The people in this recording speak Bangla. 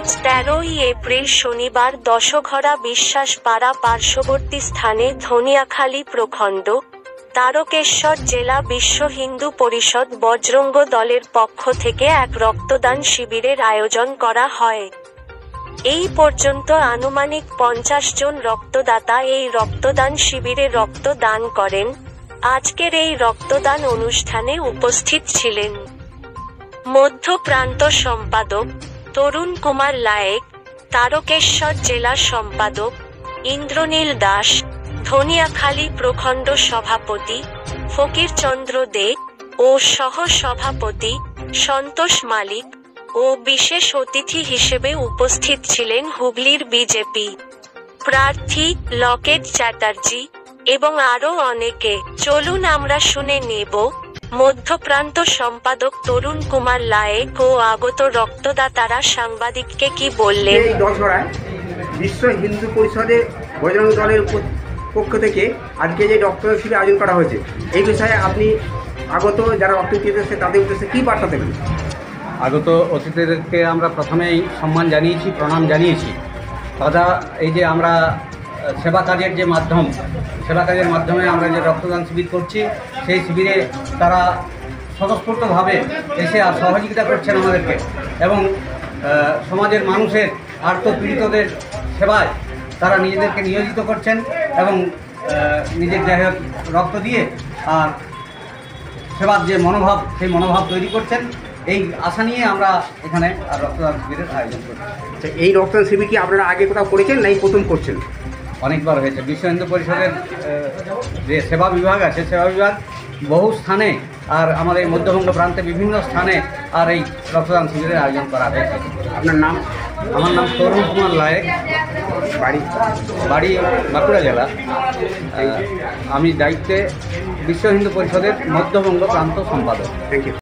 আজ ১৩ই এপ্রিল শনিবার দশঘরা বিশ্বাসপাড়া পার্শ্ববর্তী স্থানে ধনিয়াখালী প্রখণ্ড তারকেশ্বর জেলা বিশ্ব হিন্দু পরিষদ বজরঙ্গ দলের পক্ষ থেকে এক রক্তদান শিবিরের আয়োজন করা হয়। এই পর্যন্ত আনুমানিক ৫০ জন রক্তদাতা এই রক্তদান শিবিরে রক্ত দান করেন। আজকের এই রক্তদান অনুষ্ঠানে উপস্থিত ছিলেন মধ্য প্রান্ত সম্পাদক তরুণ কুমার লায়েক, তারকেশ্বর জেলা সম্পাদক ইন্দ্রনীল দাস, ধনিয়াখালী প্রখণ্ড সভাপতি ফকির চন্দ্র দে ও সহ সভাপতি সন্তোষ মালিক ও বিশেষ অতিথি হিসেবে উপস্থিত ছিলেন হুগলির বিজেপি প্রার্থী লকেট চ্যাটার্জি এবং আরও অনেকে। চলুন আমরা শুনে নেব মধ্যপ্রান্ত সম্পাদক তরুণ কুমার লায়েক ও আগত রক্তদাতারা সাংবাদিককে কি বললেন। এই দশহরায় বিশ্ব হিন্দু পরিষদের বজরঙ্গ দলের পক্ষ থেকে আজকে যে রক্তদান শিবির আয়োজন করা হয়েছে, এই বিষয়ে আপনি আগত যারা রক্ত দিতেছে তাদের উদ্দেশ্যে কী বার্তা দেবেন? আগত অতিথিদেরকে আমরা প্রথমেই সম্মান জানিয়েছি, প্রণাম জানিয়েছি। তারা এই যে আমরা সেবা কাজের মাধ্যমে আমরা যে রক্তদান শিবির করছি, সেই শিবিরে তারা স্বতঃস্ফূর্তভাবে এসে সহযোগিতা করছেন আমাদেরকে এবং সমাজের মানুষের আর্তপীড়িতদের সেবায় তারা নিজেদেরকে নিয়োজিত করছেন এবং নিজের দেহে রক্ত দিয়ে আর সেবার যে মনোভাব, সেই মনোভাব তৈরি করছেন। এই আশা নিয়ে আমরা এখানে রক্তদান শিবিরের আয়োজন করছি। এই রক্তদান শিবির কি আপনারা আগে কোথাও করেছেন না এই প্রথম করছেন? অনেকবার হয়েছে। বিশ্ব হিন্দু পরিষদের যে সেবা বিভাগ আছে, সেবা বিভাগ বহু স্থানে আর আমাদের মধ্যবঙ্গ প্রান্তে বিভিন্ন স্থানে আর এই রক্তদান শিবিরের আয়োজন করা হয়েছে। আপনার নাম? আমার নাম তরুণ কুমার লায়েক, বাড়ি বাঁকুড়া জেলা। আমি দায়িত্বে বিশ্ব হিন্দু পরিষদের মধ্যবঙ্গ প্রান্ত সম্পাদক। Thank you.